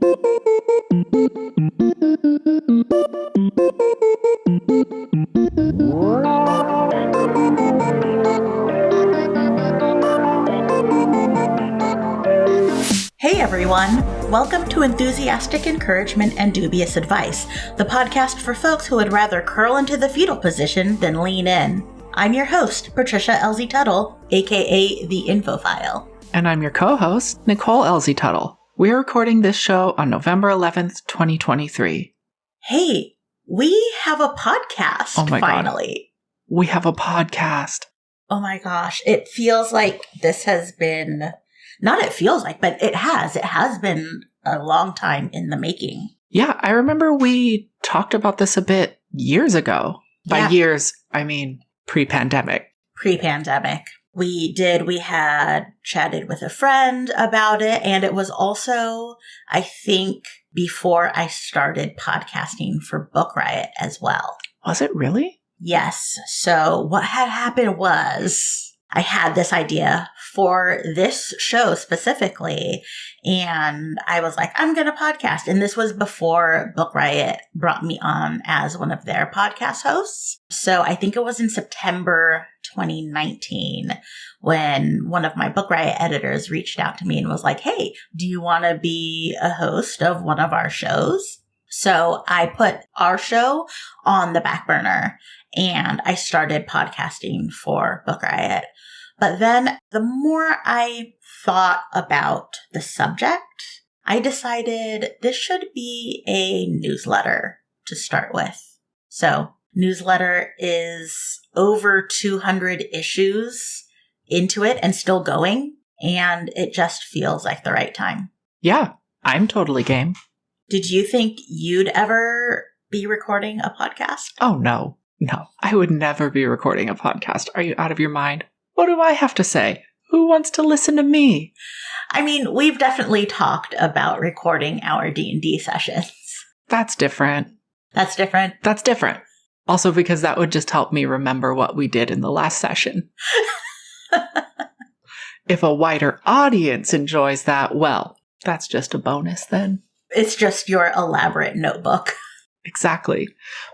Hey everyone! Welcome to Enthusiastic Encouragement and Dubious Advice, the podcast for folks who would rather curl into the fetal position than lean in. I'm your host, Patricia Tuttle, aka The Infophile. And I'm your co-host, Nicole Tuttle. We're recording this show on November 11th, 2023. Hey, we have a podcast, finally. God. We have a podcast. Oh my gosh, it feels like this has been... Not it feels like, but it has. It has been a long time in the making. Yeah, I remember we talked about this a bit years ago. By years, I mean pre-pandemic. Pre-pandemic. We had chatted with a friend about it, and it was also, I think, before I started podcasting for Book Riot as well. Was it really? Yes. So what had happened was... I had this idea for this show specifically, and I was like, I'm going to podcast. And this was before Book Riot brought me on as one of their podcast hosts. So I think it was in September 2019 when one of my Book Riot editors reached out to me and was like, hey, do you want to be a host of one of our shows? So I put our show on the back burner and I started podcasting for Book Riot. But then the more I thought about the subject, I decided this should be a newsletter to start with. So newsletter is over 200 issues into it and still going. And it just feels like the right time. Yeah, I'm totally game. Did you think you'd ever be recording a podcast? Oh, no, I would never be recording a podcast. Are you out of your mind? What do I have to say? Who wants to listen to me? I mean, we've definitely talked about recording our D&D sessions. That's different. That's different? That's different. Also because that would just help me remember what we did in the last session. If a wider audience enjoys that, well, that's just a bonus then. It's just your elaborate notebook. Exactly.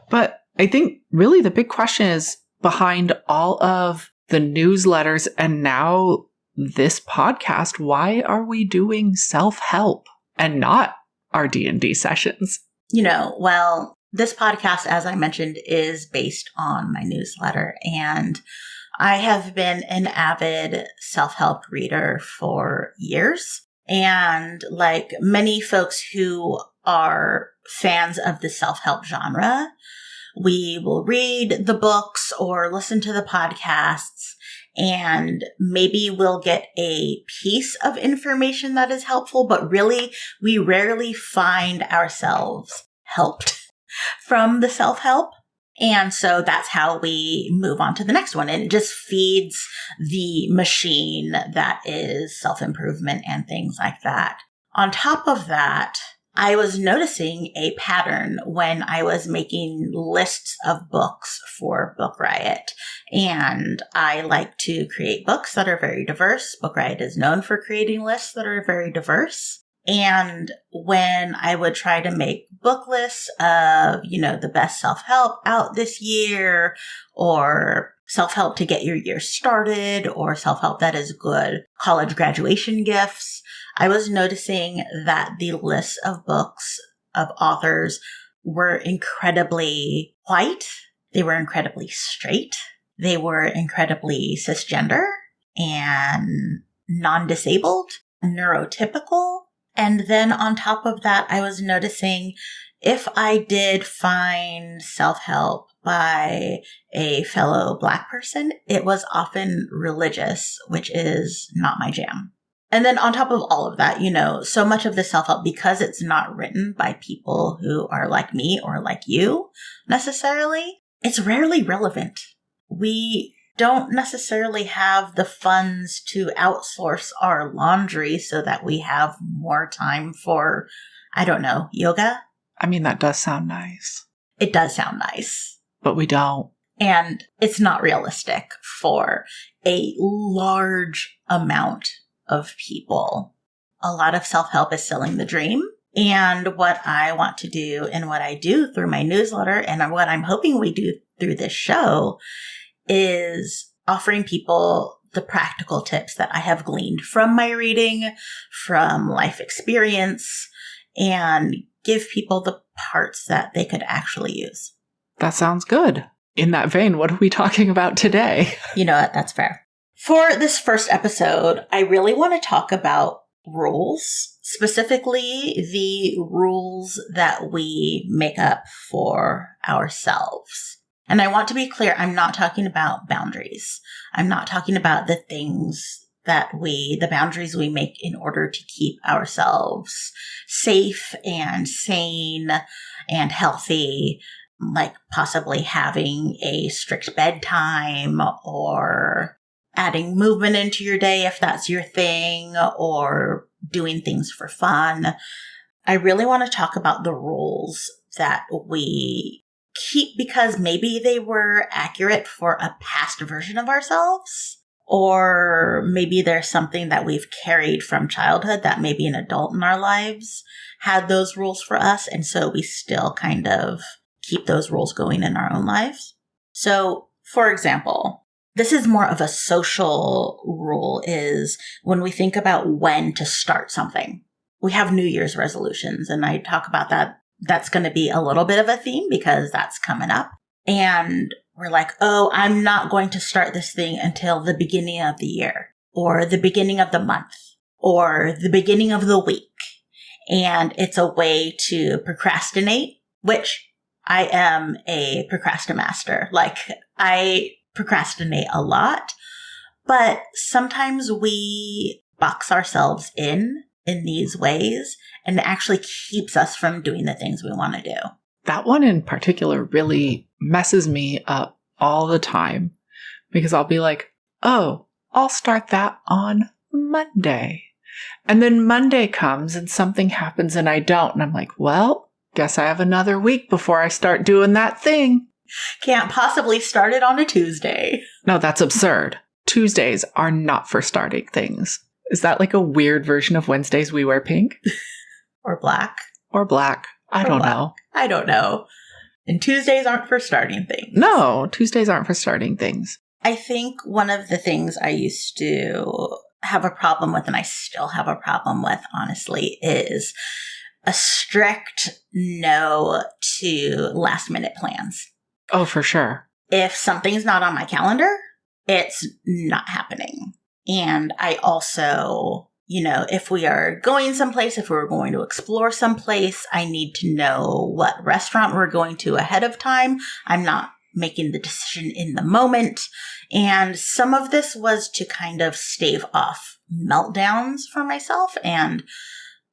But I think really the big question is behind all of the newsletters and now this podcast, why are we doing self-help and not our D&D sessions? Well, this podcast, as I mentioned, is based on my newsletter. And I have been an avid self-help reader for years. And like many folks who are fans of the self-help genre, we will read the books or listen to the podcasts, and maybe we'll get a piece of information that is helpful, but really we rarely find ourselves helped from the self-help. And so that's how we move on to the next one. And it just feeds the machine that is self-improvement and things like that. On top of that, I was noticing a pattern when I was making lists of books for Book Riot. And I like to create books that are very diverse. Book Riot is known for creating lists that are very diverse. And when I would try to make book lists of, the best self-help out this year, or self-help to get your year started, or self-help that is good college graduation gifts, I was noticing that the lists of books of authors were incredibly white. They were incredibly straight. They were incredibly cisgender and non-disabled, neurotypical. And then on top of that, I was noticing if I did find self-help by a fellow Black person, it was often religious, which is not my jam. And then on top of all of that, so much of the self-help, because it's not written by people who are like me or like you necessarily, it's rarely relevant. We don't necessarily have the funds to outsource our laundry so that we have more time for, yoga. I mean, that does sound nice. It does sound nice. But we don't. And it's not realistic for a large amount of people. A lot of self-help is selling the dream. And what I want to do and what I do through my newsletter and what I'm hoping we do through this show is offering people the practical tips that I have gleaned from my reading, from life experience, and give people the parts that they could actually use. That sounds good. In that vein, what are we talking about today? You know what? That's fair. For this first episode, I really want to talk about rules, specifically the rules that we make up for ourselves. And I want to be clear, I'm not talking about boundaries. I'm not talking about the boundaries we make in order to keep ourselves safe and sane and healthy, like possibly having a strict bedtime or adding movement into your day if that's your thing, or doing things for fun. I really want to talk about the rules that we keep because maybe they were accurate for a past version of ourselves, or maybe there's something that we've carried from childhood that maybe an adult in our lives had those rules for us, and so we still kind of keep those rules going in our own lives. So, for example, this is more of a social rule, is when we think about when to start something. We have New Year's resolutions, and I talk about that. That's going to be a little bit of a theme because that's coming up. And we're like, oh, I'm not going to start this thing until the beginning of the year, or the beginning of the month, or the beginning of the week. And it's a way to procrastinate, which I am a procrastinator. Like, I procrastinate a lot, but sometimes we box ourselves in these ways, and it actually keeps us from doing the things we want to do. That one in particular really messes me up all the time because I'll be like, oh, I'll start that on Monday. And then Monday comes and something happens and I don't. And I'm like, well, guess I have another week before I start doing that thing. Can't possibly start it on a Tuesday. No, that's absurd. Tuesdays are not for starting things. Is that like a weird version of Wednesdays we wear pink? Or black. Or black. I don't know. I don't know. And Tuesdays aren't for starting things. No, Tuesdays aren't for starting things. I think one of the things I used to have a problem with, and I still have a problem with, honestly, is a strict no to last minute plans. Oh, for sure. If something's not on my calendar, it's not happening. And I also, if we are going someplace, if we're going to explore someplace, I need to know what restaurant we're going to ahead of time. I'm not making the decision in the moment. And some of this was to kind of stave off meltdowns for myself. And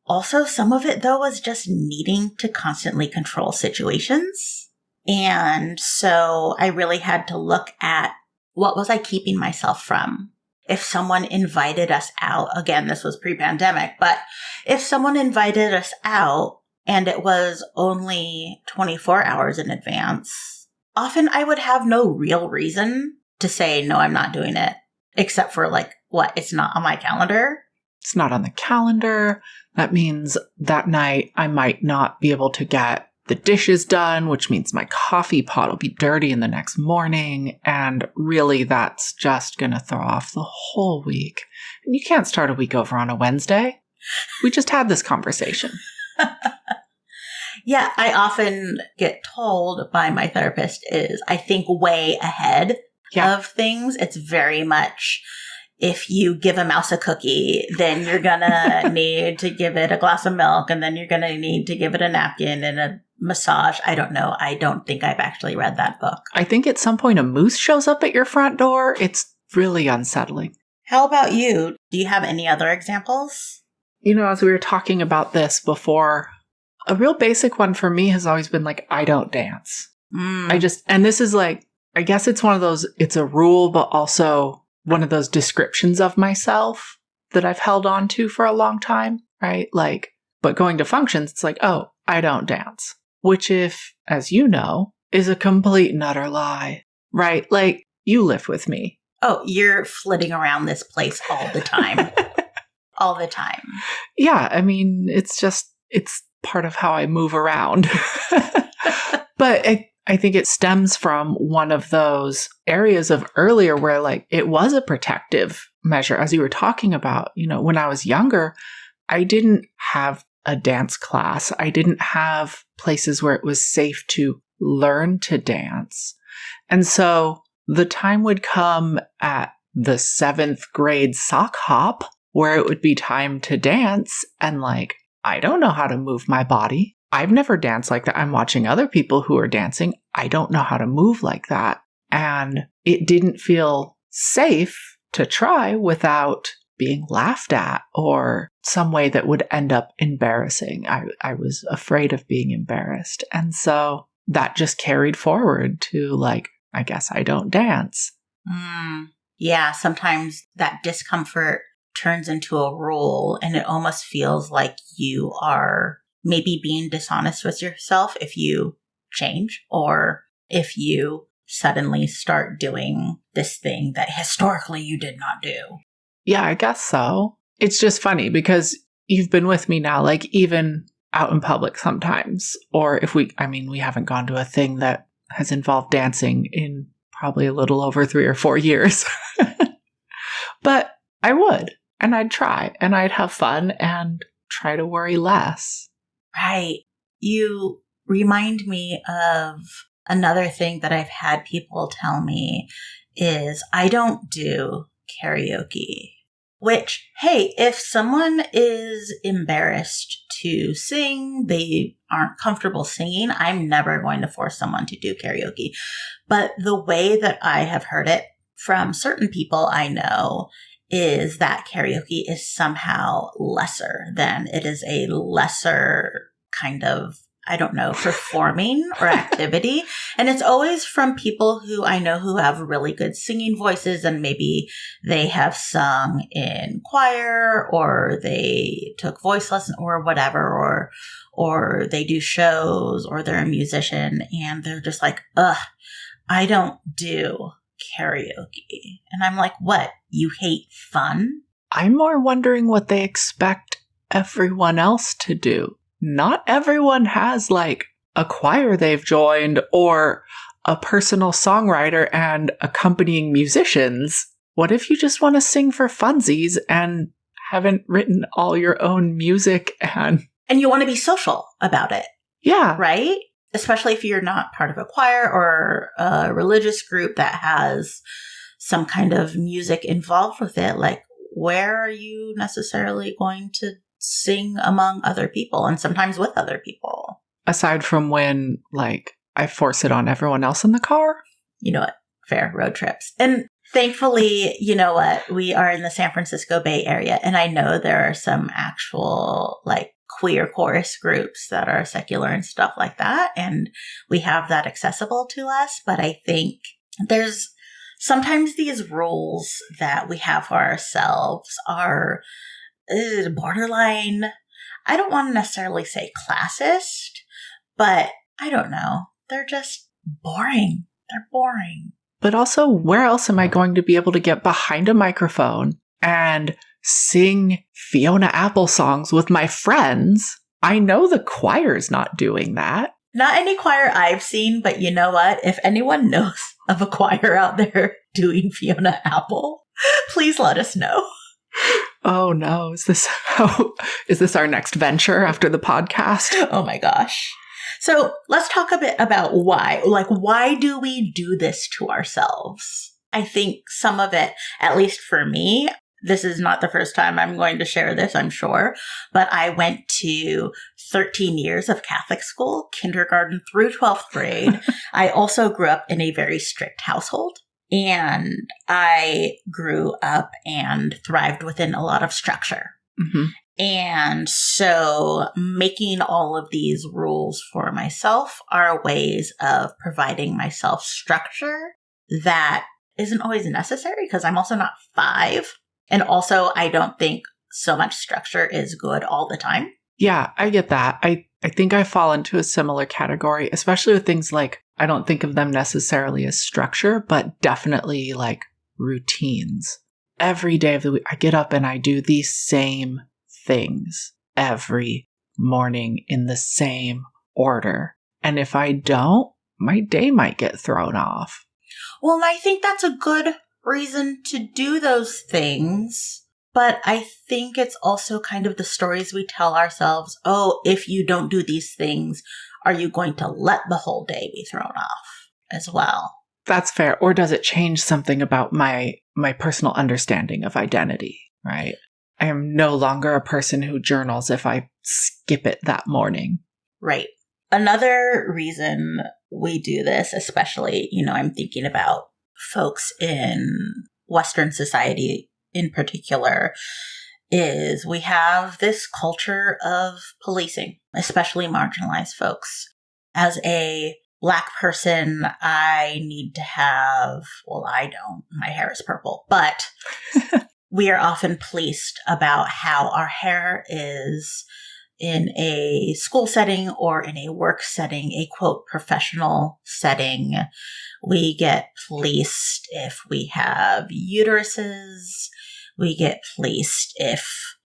also some of it, though, was just needing to constantly control situations. And so I really had to look at what was I keeping myself from. If someone invited us out, again, this was pre-pandemic, but if someone invited us out and it was only 24 hours in advance, often I would have no real reason to say, no, I'm not doing it, except for it's not on my calendar. It's not on the calendar. That means that night I might not be able to get the dishes done, which means my coffee pot will be dirty in the next morning. And really, that's just going to throw off the whole week. And you can't start a week over on a Wednesday. We just had this conversation. Yeah, I often get told by my therapist I think way ahead of things. It's very much, if you give a mouse a cookie, then you're going to need to give it a glass of milk, and then you're going to need to give it a napkin and a massage. I don't know. I don't think I've actually read that book. I think at some point a moose shows up at your front door. It's really unsettling. How about you? Do you have any other examples? As we were talking about this before, a real basic one for me has always been I don't dance. And this is I guess it's one of those, it's a rule, but also one of those descriptions of myself that I've held on to for a long time, right? But going to functions, it's oh, I don't dance. Which, if, as you know, is a complete and utter lie, right? You live with me. Oh, you're flitting around this place all the time. All the time. Yeah, I mean, it's part of how I move around. But I think it stems from one of those areas of earlier where like it was a protective measure. As you were talking about, when I was younger, I didn't have a dance class. I didn't have places where it was safe to learn to dance. And so the time would come at the 7th grade sock hop where it would be time to dance. And like, I don't know how to move my body. I've never danced like that. I'm watching other people who are dancing. I don't know how to move like that. And it didn't feel safe to try without being laughed at or some way that would end up embarrassing. I was afraid of being embarrassed. And so that just carried forward to like, I guess I don't dance. Yeah, sometimes that discomfort turns into a rule and it almost feels like you are maybe being dishonest with yourself if you change or if you suddenly start doing this thing that historically you did not do. Yeah, I guess so. It's just funny because you've been with me now, like even out in public sometimes, or if we haven't gone to a thing that has involved dancing in probably a little over 3 or 4 years. But I would, and I'd try, and I'd have fun and try to worry less. Right. You remind me of another thing that I've had people tell me is I don't do karaoke. Which, hey, if someone is embarrassed to sing, they aren't comfortable singing, I'm never going to force someone to do karaoke. But the way that I have heard it from certain people I know is that karaoke is somehow lesser than it is a lesser kind of, I don't know, performing or activity. And it's always from people who I know who have really good singing voices and maybe they have sung in choir or they took voice lesson or whatever, or they do shows or they're a musician and they're just like, I don't do karaoke. And I'm like, what? You hate fun? I'm more wondering what they expect everyone else to do. Not everyone has like a choir they've joined or a personal songwriter and accompanying musicians. What if you just want to sing for funsies and haven't written all your own music and you want to be social about it? Yeah. Right? Especially if you're not part of a choir or a religious group that has some kind of music involved with it. Like, where are you necessarily going to sing among other people and sometimes with other people? Aside from when, like, I force it on everyone else in the car? You know what? Fair. Road trips. And thankfully, you know what? We are in the San Francisco Bay Area, and I know there are some actual, like, queer chorus groups that are secular and stuff like that, and we have that accessible to us. But I think there's sometimes these rules that we have for ourselves are borderline, I don't want to necessarily say classist, but I don't know. They're just boring. They're boring. But also, where else am I going to be able to get behind a microphone and sing Fiona Apple songs with my friends? I know the choir's not doing that. Not any choir I've seen, but you know what? If anyone knows of a choir out there doing Fiona Apple, please let us know. Oh no, is this our next venture after the podcast? Oh my gosh. So let's talk a bit about why. Like, why do we do this to ourselves? I think some of it, at least for me, this is not the first time I'm going to share this, I'm sure, but I went to 13 years of Catholic school, kindergarten through 12th grade. I also grew up in a very strict household, and I grew up and thrived within a lot of structure. Mm-hmm. And so making all of these rules for myself are ways of providing myself structure that isn't always necessary because I'm also not 5. And also, I don't think so much structure is good all the time. Yeah, I get that. I think I fall into a similar category, especially with things like, I don't think of them necessarily as structure, but definitely like routines. Every day of the week, I get up and I do these same things every morning in the same order. And if I don't, my day might get thrown off. Well, and I think that's a good reason to do those things. But I think it's also kind of the stories we tell ourselves. Oh, if you don't do these things, are you going to let the whole day be thrown off as well? That's fair. Or does it change something about my personal understanding of identity, right? I am no longer a person who journals if I skip it that morning. Right. Another reason we do this, especially, I'm thinking about folks in Western society in particular, is we have this culture of policing, especially marginalized folks. As a Black person, I need to have, well, I don't, my hair is purple, but we are often policed about how our hair is in a school setting or in a work setting, a quote, professional setting. We get policed if we have uteruses. We get policed if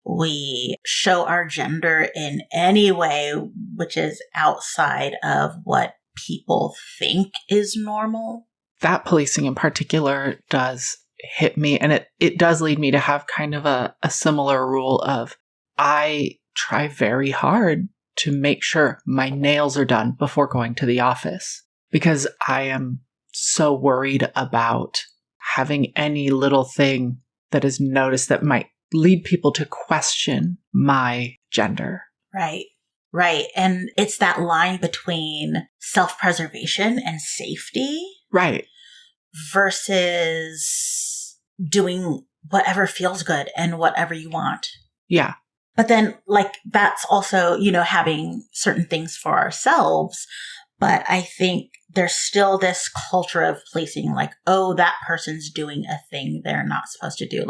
we show our gender in any way which is outside of what people think is normal. That policing in particular does hit me, and it does lead me to have kind of a similar rule of I try very hard to make sure my nails are done before going to the office, because I am so worried about having any little thing that is noticed that might lead people to question my gender. Right. Right. And it's that line between self-preservation and safety. Right. Versus doing whatever feels good and whatever you want. Yeah. But then, that's also, having certain things for ourselves. But I think there's still this culture of policing, oh, that person's doing a thing they're not supposed to do.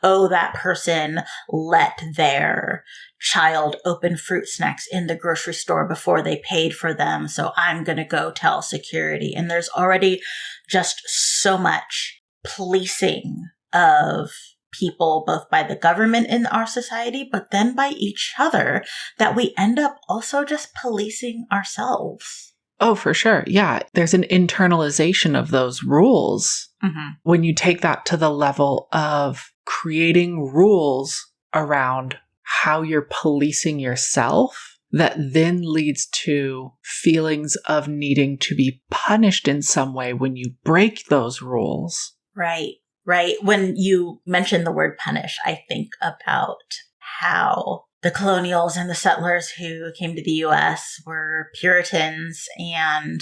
Oh, that person let their child open fruit snacks in the grocery store before they paid for them. So I'm going to go tell security. And there's already just so much policing of people, both by the government in our society, but then by each other, that we end up also just policing ourselves. Oh, for sure. Yeah. There's an internalization of those rules. Mm-hmm. When you take that to the level of creating rules around how you're policing yourself, that then leads to feelings of needing to be punished in some way when you break those rules. Right. Right. When you mention the word punish, I think about how the colonials and the settlers who came to the U.S. were Puritans, and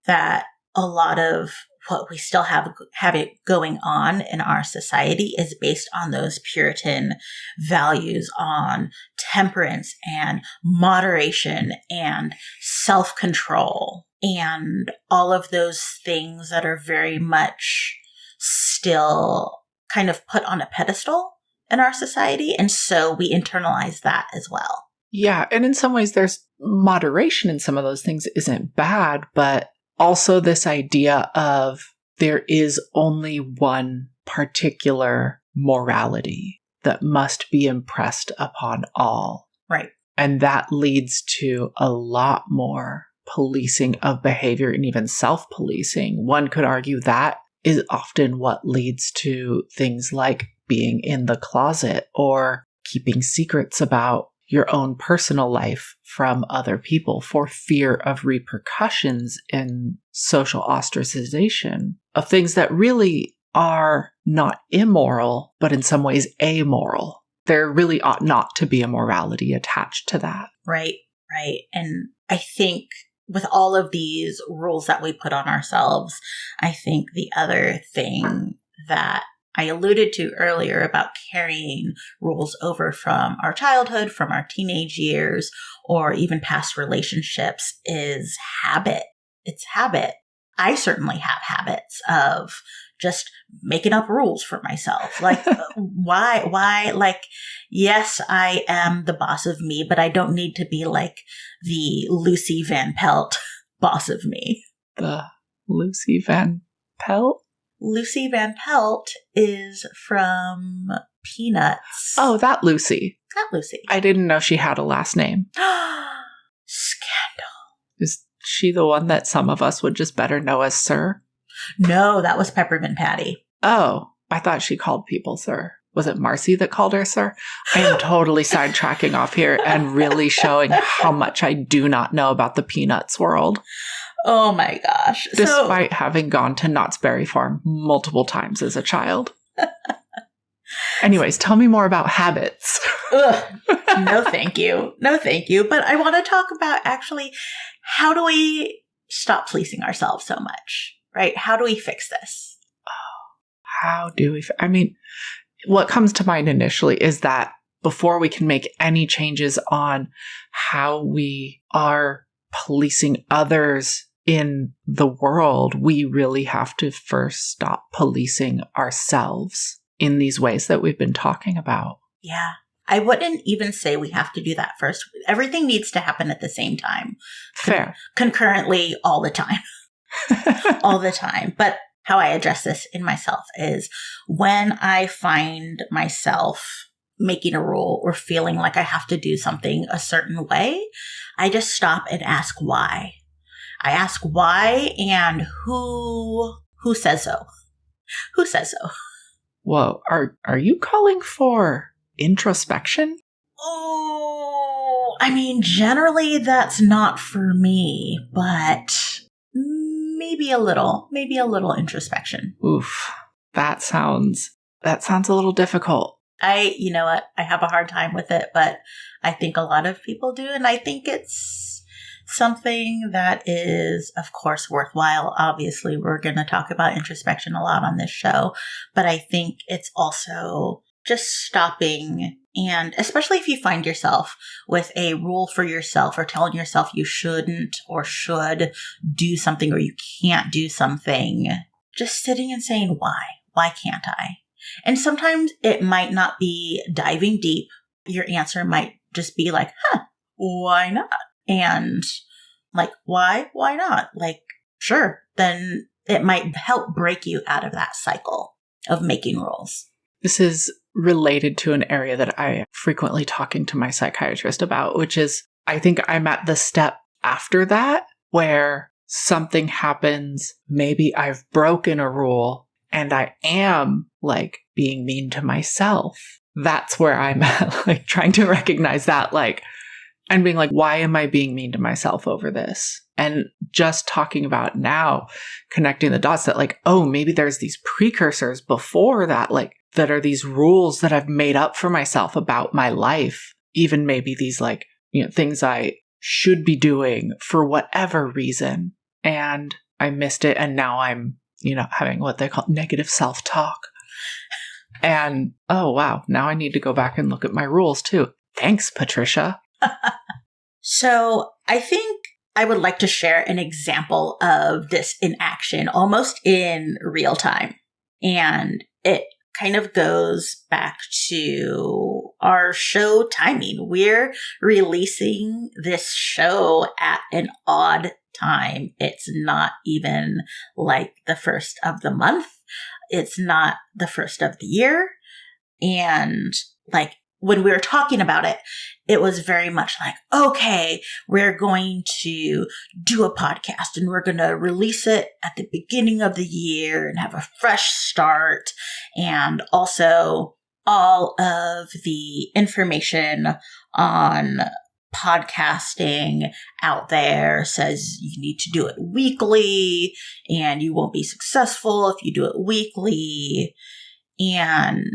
that a lot of what we still have it going on in our society is based on those Puritan values on temperance and moderation and self-control and all of those things that are very much still kind of put on a pedestal in our society. And so we internalize that as well. Yeah. And in some ways, there's moderation in some of those things isn't bad, but also this idea of there is only one particular morality that must be impressed upon all. Right. And that leads to a lot more policing of behavior and even self-policing. One could argue that is often what leads to things like being in the closet or keeping secrets about your own personal life from other people for fear of repercussions in social ostracization of things that really are not immoral, but in some ways amoral. There really ought not to be a morality attached to that. Right, right. And I think with all of these rules that we put on ourselves, I think the other thing that I alluded to earlier about carrying rules over from our childhood, from our teenage years, or even past relationships is habit. It's habit. I certainly have habits of just making up rules for myself. Why? Yes, I am the boss of me, but I don't need to be like the Lucy Van Pelt boss of me. The Lucy Van Pelt? Lucy Van Pelt is from peanuts. Oh, that Lucy. That Lucy. I didn't know she had a last name. Scandal. Is she the one that some of us would just better know as Sir? No, that was Peppermint Patty. Oh, I thought she called people Sir. Was it Marcy that called her Sir? I am totally sidetracking off here and really showing how much I do not know about the Peanuts world. Oh my gosh. Despite having gone to Knott's Berry Farm multiple times as a child. Anyways, tell me more about habits. No, thank you. No, thank you. But I want to talk about actually, how do we stop policing ourselves so much, right? How do we fix this? How do we? I mean, what comes to mind initially is that before we can make any changes on how we are policing others in the world, we really have to first stop policing ourselves in these ways that we've been talking about. Yeah. I wouldn't even say we have to do that first. Everything needs to happen at the same time. Fair. Concurrently all the time. All the time. But how I address this in myself is when I find myself making a rule or feeling like I have to do something a certain way, I just stop and ask why. I ask why and who says so? Who says so? Whoa, are you calling for introspection? Oh, I mean, generally that's not for me, but maybe a little introspection. Oof, that sounds a little difficult. You know what? I have a hard time with it, but I think a lot of people do. And I think it's something that is, of course, worthwhile. Obviously, we're going to talk about introspection a lot on this show, but I think it's also just stopping. And especially if you find yourself with a rule for yourself or telling yourself you shouldn't or should do something or you can't do something, just sitting and saying, why? Why can't I? And sometimes it might not be diving deep. Your answer might just be like, why not? And like, why? Why not? Like, sure. Then it might help break you out of that cycle of making rules. This is related to an area that I am frequently talking to my psychiatrist about, which is I think I'm at the step after that where something happens. Maybe I've broken a rule and I am like being mean to myself. That's where I'm at, like trying to recognize that, like, and being like, why am I being mean to myself over this? And just talking about now, connecting the dots that like, oh, maybe there's these precursors before that, like, that are these rules that I've made up for myself about my life. Even maybe these like, things I should be doing for whatever reason. And I missed it. And now I'm, having what they call negative self-talk. And, oh, wow, now I need to go back and look at my rules too. Thanks, Patricia. So I think I would like to share an example of this in action, almost in real time. And it kind of goes back to our show timing. We're releasing this show at an odd time. It's not even like the first of the month. It's not the first of the year. And like when we were talking about it, it was very much like, okay, we're going to do a podcast and we're going to release it at the beginning of the year and have a fresh start. And also all of the information on podcasting out there says you need to do it weekly and you won't be successful if you do it weekly. And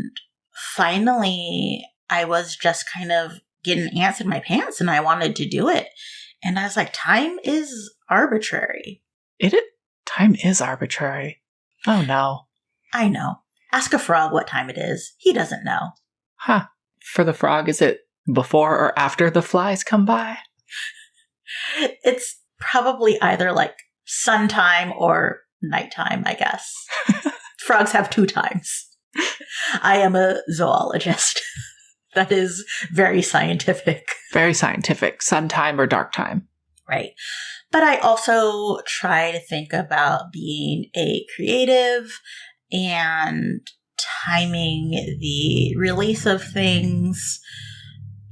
finally, I was just kind of getting ants in my pants and I wanted to do it. And I was like, time is arbitrary. Time is arbitrary. Oh, no. I know. Ask a frog what time it is. He doesn't know. Huh. For the frog, is it before or after the flies come by? It's probably either like sun time or nighttime, I guess. Frogs have 2 times. I am a zoologist. That is very scientific. Very scientific. Sun time or dark time. Right. But I also try to think about being a creative and timing the release of things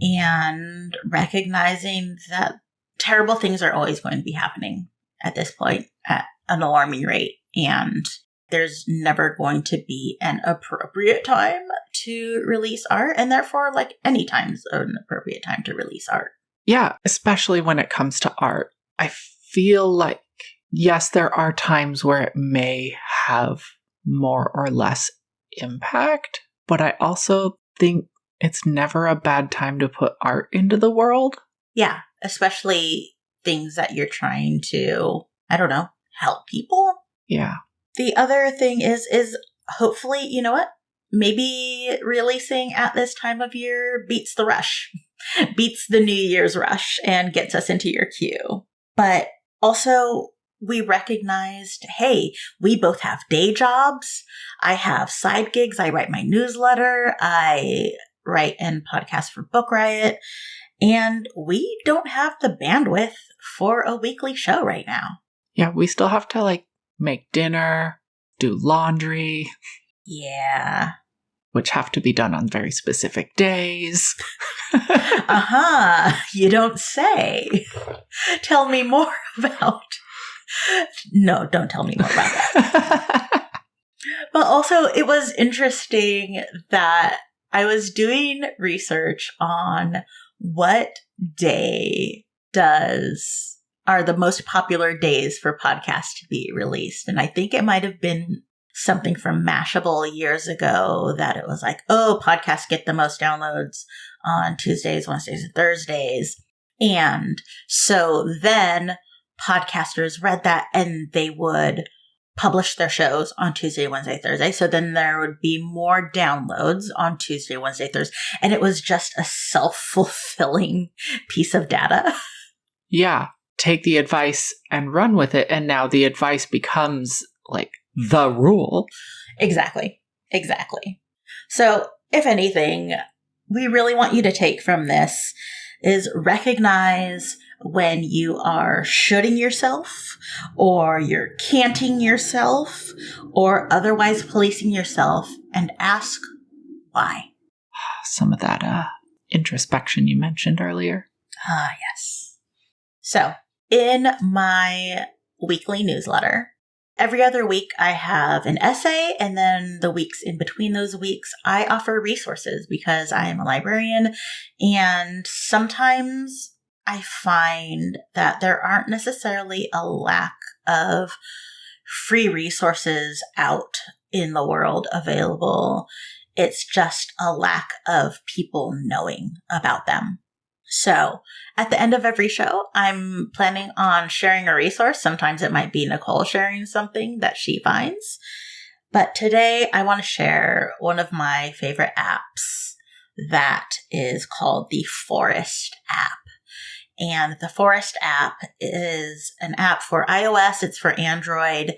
and recognizing that terrible things are always going to be happening at this point at an alarming rate. And there's never going to be an appropriate time to release art. And therefore, like, any time's an appropriate time to release art. Yeah, especially when it comes to art. I feel like, yes, there are times where it may have more or less impact, but I also think it's never a bad time to put art into the world. Yeah, especially things that you're trying to, I don't know, help people. Yeah. The other thing is hopefully, you know what? Maybe releasing at this time of year beats the rush, beats the New Year's rush and gets us into your queue. But also, we recognized, hey, we both have day jobs. I have side gigs. I write my newsletter. I write and podcast for Book Riot. And we don't have the bandwidth for a weekly show right now. Yeah, we still have to, like, make dinner, do laundry. Yeah. Which have to be done on very specific days. You don't say. Tell me more about... No, don't tell me more about that. But also, it was interesting that I was doing research on what day are the most popular days for podcasts to be released. And I think it might have been something from Mashable years ago that it was like, oh, podcasts get the most downloads on Tuesdays, Wednesdays, and Thursdays. And so then podcasters read that and they would publish their shows on Tuesday, Wednesday, Thursday. So then there would be more downloads on Tuesday, Wednesday, Thursday. And it was just a self-fulfilling piece of data. Yeah. Take the advice and run with it. And now the advice becomes like the rule. Exactly. So if anything, we really want you to take from this is recognize when you are shoulding yourself or you're canting yourself or otherwise policing yourself and ask why. Some of that introspection you mentioned earlier. Yes. So in my weekly newsletter, every other week I have an essay, and then the weeks in between those weeks, I offer resources because I am a librarian, and sometimes I find that there aren't necessarily a lack of free resources out in the world available. It's just a lack of people knowing about them. So at the end of every show, I'm planning on sharing a resource. Sometimes it might be Nicole sharing something that she finds. But today I want to share one of my favorite apps that is called the Forest app. And the Forest app is an app for iOS. It's for Android.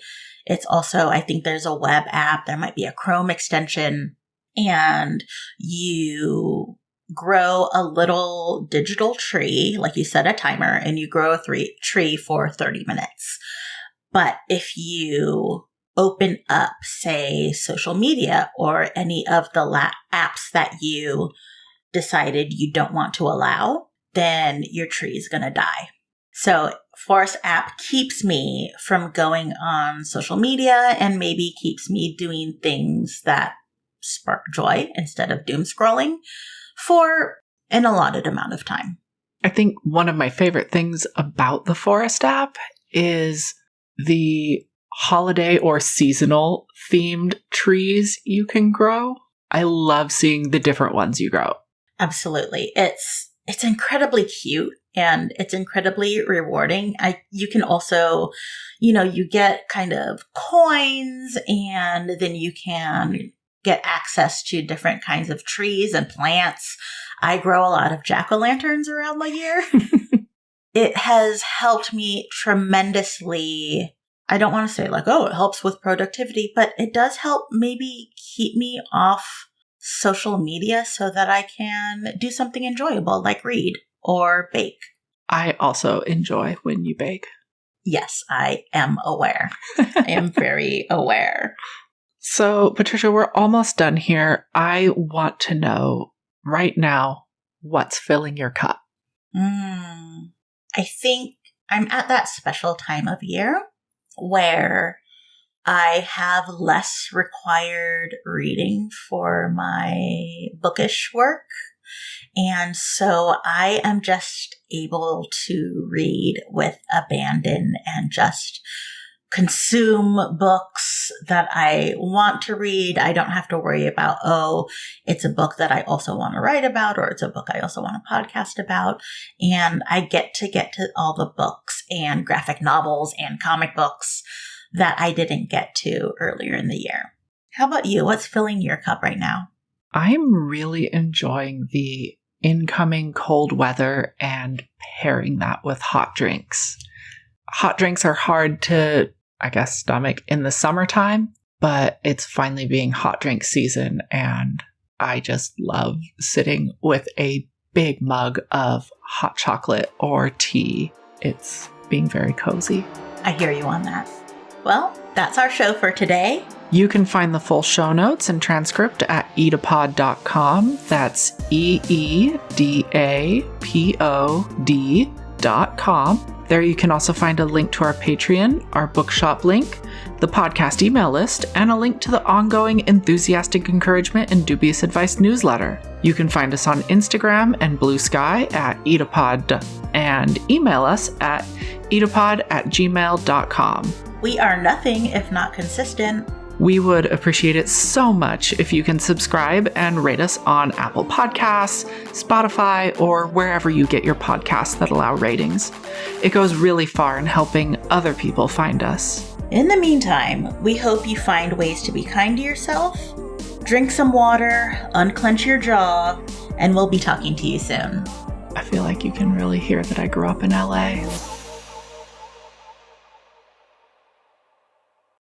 It's also, I think there's a web app. There might be a Chrome extension. And you grow a little digital tree, like you set a timer, and you grow a tree for 30 minutes. But if you open up, say, social media or any of the apps that you decided you don't want to allow, then your tree is going to die. So Forest app keeps me from going on social media and maybe keeps me doing things that spark joy instead of doom scrolling for an allotted amount of time. I think one of my favorite things about the Forest app is the holiday or seasonal themed trees you can grow. I love seeing the different ones you grow. Absolutely. It's incredibly cute and it's incredibly rewarding. You can also, you get kind of coins and then you can get access to different kinds of trees and plants. I grow a lot of jack-o'-lanterns around the year. It has helped me tremendously. I don't want to say like, oh, it helps with productivity, but it does help maybe keep me off social media so that I can do something enjoyable like read or bake. I also enjoy when you bake. Yes, I am aware. I am very aware. So, Patricia, we're almost done here. I want to know right now what's filling your cup. I think I'm at that special time of year where I have less required reading for my bookish work. And so I am just able to read with abandon and just consume books that I want to read. I don't have to worry about, it's a book that I also want to write about, or it's a book I also want to podcast about. And I get to all the books and graphic novels and comic books that I didn't get to earlier in the year. How about you? What's filling your cup right now? I'm really enjoying the incoming cold weather and pairing that with hot drinks. Hot drinks are hard to, stomach in the summertime, but it's finally being hot drink season, and I just love sitting with a big mug of hot chocolate or tea. It's being very cozy. I hear you on that. Well, that's our show for today. You can find the full show notes and transcript at eedapod.com. That's EEDAPOD.com. There you can also find a link to our Patreon, our bookshop link, the podcast email list, and a link to the ongoing Enthusiastic Encouragement and Dubious Advice newsletter. You can find us on Instagram and Blue Sky at eedapod and email us at eedapod@gmail.com. We are nothing if not consistent. We would appreciate it so much if you can subscribe and rate us on Apple Podcasts, Spotify, or wherever you get your podcasts that allow ratings. It goes really far in helping other people find us. In the meantime, we hope you find ways to be kind to yourself, drink some water, unclench your jaw, and we'll be talking to you soon. I feel like you can really hear that I grew up in LA.